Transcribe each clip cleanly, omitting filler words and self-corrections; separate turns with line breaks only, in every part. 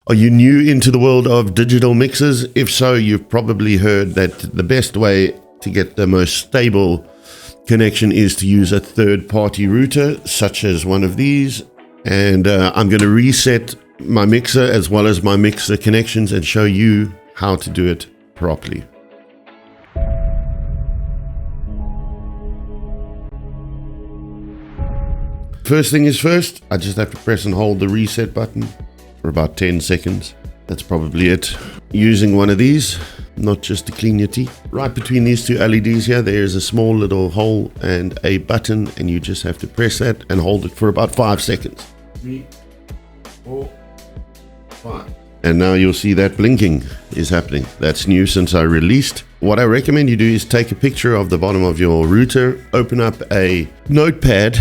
Are you new into the world of digital mixers? If so, you've probably heard that the best way to get the most stable connection is to use a third-party router, such as one of these. And I'm going to reset my mixer as well as my mixer connections and show you how to do it properly. First thing is first, I just have to press and hold the reset button for about 10 seconds. That's probably it. Using one of these, not just to clean your teeth. Right between these two LEDs here, there's a small little hole and a button, and you just have to press that and hold it for about 5 seconds. 3, 4, 5. And now you'll see that blinking is happening. That's new since I released. What I recommend you do is take a picture of the bottom of your router, open up a notepad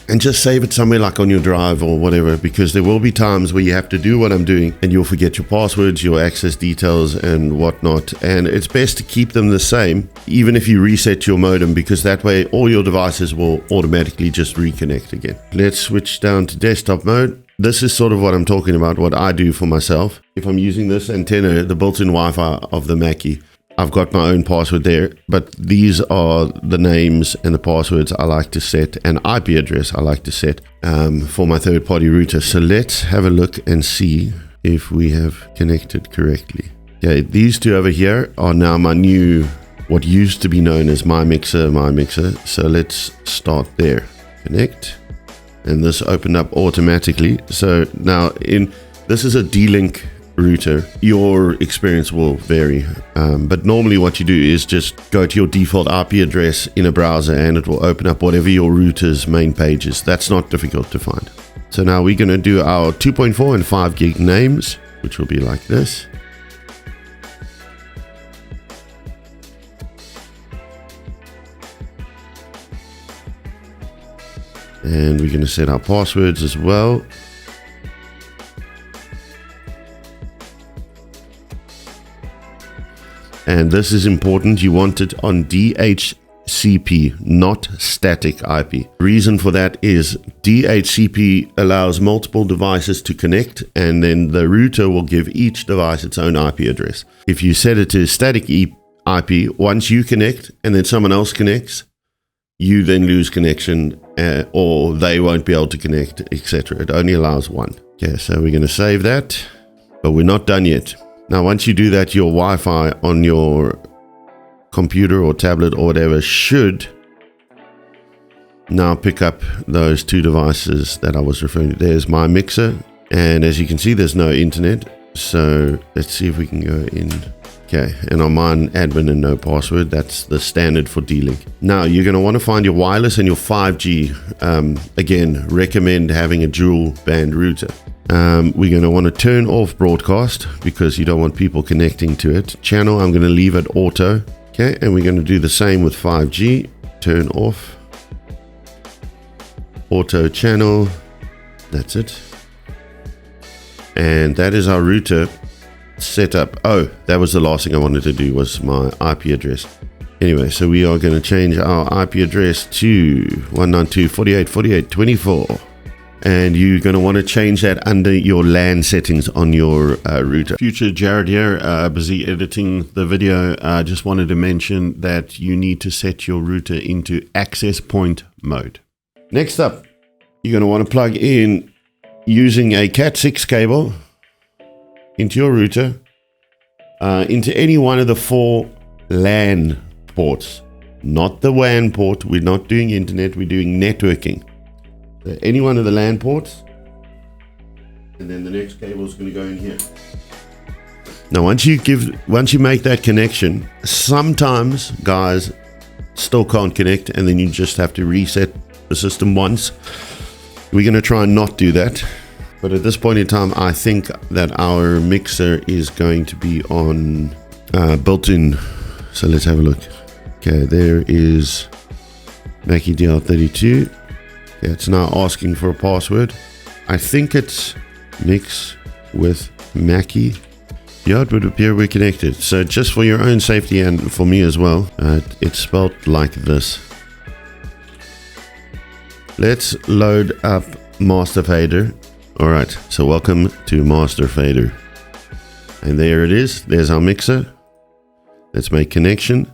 and just save it somewhere like on your drive or whatever, because there will be times where you have to do what I'm doing and you'll forget your passwords, your access details and whatnot. And it's best to keep them the same, even if you reset your modem, because that way all your devices will automatically just reconnect again. Let's switch down to desktop mode. This is sort of what I'm talking about, what I do for myself. If I'm using this antenna, the built-in Wi-Fi of the Mackie, I've got my own password there, but these are the names and the passwords I like to set, and IP address I like to set for my third-party router. So let's have a look and see if we have connected correctly. Okay, these two over here are now my new, what used to be known as my mixer. So let's start there. Connect. And this opened up automatically. So now this is a D-Link router. Your experience will vary. But normally what you do is just go to your default IP address in a browser and it will open up whatever your router's main page is. That's not difficult to find. So now we're going to do our 2.4 and 5 gig names, which will be like this. And we're going to set our passwords as well. And this is important. You want it on DHCP, not static IP. Reason for that is DHCP allows multiple devices to connect, and then the router will give each device its own IP address. If you set it to static IP, once you connect and then someone else connects, you then lose connection or they won't be able to connect, etc. It only allows one. Okay, so we're going to save that, but we're not done yet. Now, once you do that, your Wi-Fi on your computer or tablet or whatever should now pick up those two devices that I was referring to. There's my mixer, and as you can see, there's no internet. So let's see if we can go in. Okay, and on mine, admin and no password. That's the standard for D-Link. Now, you're going to want to find your wireless and your 5G. Again, recommend having a dual band router. We're going to want to turn off broadcast because you don't want people connecting to it. Channel, I'm going to leave it auto. Okay, and we're going to do the same with 5G. Turn off. Auto channel. That's it. And that is our router set up. Oh, that was the last thing I wanted to do, was my IP address. Anyway, so we are going to change our IP address to 192.48.48.24. And you're going to want to change that under your LAN settings on your router. Future Jared here, busy editing the video. I just wanted to mention that you need to set your router into access point mode. Next up, you're going to want to plug in using a Cat6 cable into your router, into any one of the 4 LAN ports, not the WAN port. We're not doing internet, we're doing networking. So any one of the LAN ports, and then the next cable is going to go in here. Now, once you make that connection, sometimes guys still can't connect, and then you just have to reset the system once. We're going to try and not do that. But at this point in time, I think that our mixer is going to be on built-in. So let's have a look. Okay, there is Mackie DL32. Okay, it's now asking for a password. I think it's mix with Mackie. Yeah, it would appear we're connected. So just for your own safety and for me as well, it's spelled like this. Let's load up Master Fader. Alright, so welcome to Master Fader. And there it is. There's our mixer. Let's make connection.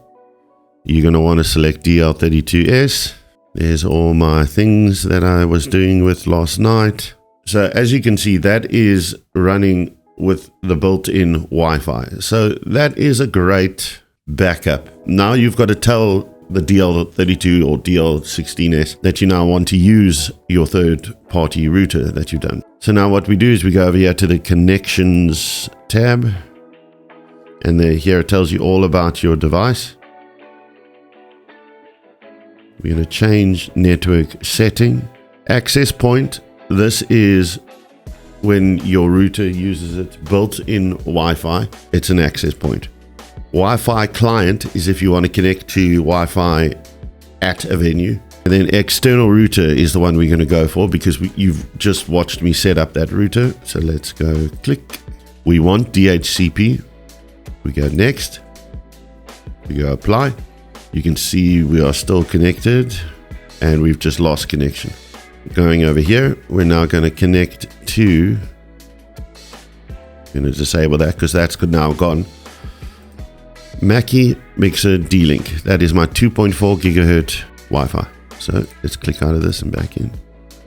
You're going to want to select DL32S. There's all my things that I was doing with last night. So as you can see, that is running with the built-in Wi-Fi. So that is a great backup. Now you've got to tell the DL32 or DL16S that you now want to use your third-party router that you've done. So now what we do is we go over here to the Connections tab. And here it tells you all about your device. We're going to change network setting. Access point. This is when your router uses its built-in Wi-Fi. It's an access point. Wi-Fi client is if you want to connect to Wi-Fi at a venue. And then external router is the one we're going to go for because you've just watched me set up that router. So let's go click. We want DHCP. We go next. We go apply. You can see we are still connected and we've just lost connection. Going over here, we're now going to connect to, I'm going to disable that because that's now gone. Mackie Mixer D-Link. That is my 2.4 gigahertz Wi-Fi. So let's click out of this and back in.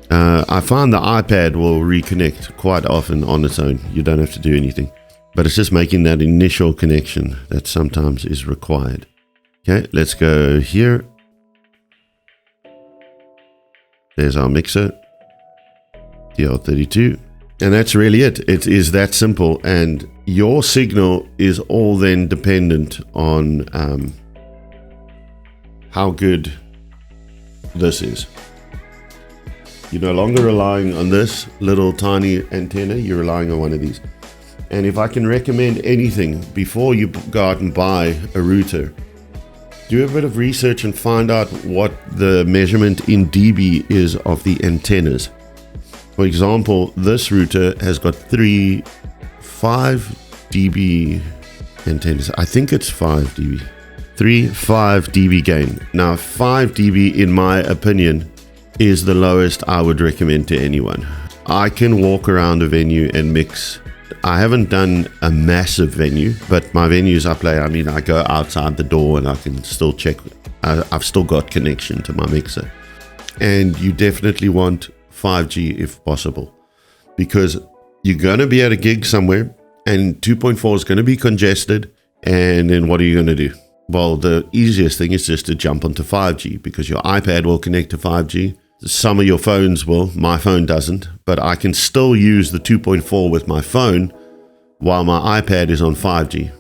I find the iPad will reconnect quite often on its own. You don't have to do anything, but it's just making that initial connection that sometimes is required. Okay, let's go here. There's our mixer, DL32. And that's really it. It is that simple. And your signal is all then dependent on how good this is. You're no longer relying on this little tiny antenna. You're relying on one of these. And if I can recommend anything before you go out and buy a router, do a bit of research and find out what the measurement in dB is of the antennas. For example, this router has got 5 dB antennas. I think it's 5 dB. 5 dB gain. Now 5 dB in my opinion is the lowest I would recommend to anyone. I can walk around a venue and mix. I haven't done a massive venue, but my venues I play, I mean, I go outside the door and I can still check. I've still got connection to my mixer. And you definitely want 5G if possible, because you're going to be at a gig somewhere and 2.4 is going to be congested. And then what are you going to do? Well, the easiest thing is just to jump onto 5G because your iPad will connect to 5G. Some of your phones will. My phone doesn't, but I can still use the 2.4 with my phone while my iPad is on 5G.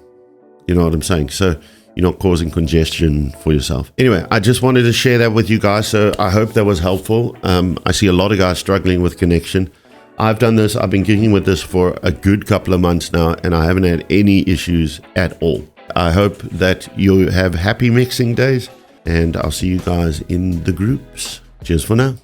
You know what I'm saying? So you're not causing congestion for yourself. Anyway, I just wanted to share that with you guys. So I hope that was helpful. I see a lot of guys struggling with connection. I've done this. I've been gigging with this for a good couple of months now, and I haven't had any issues at all. I hope that you have happy mixing days, and I'll see you guys in the groups. Cheers for now.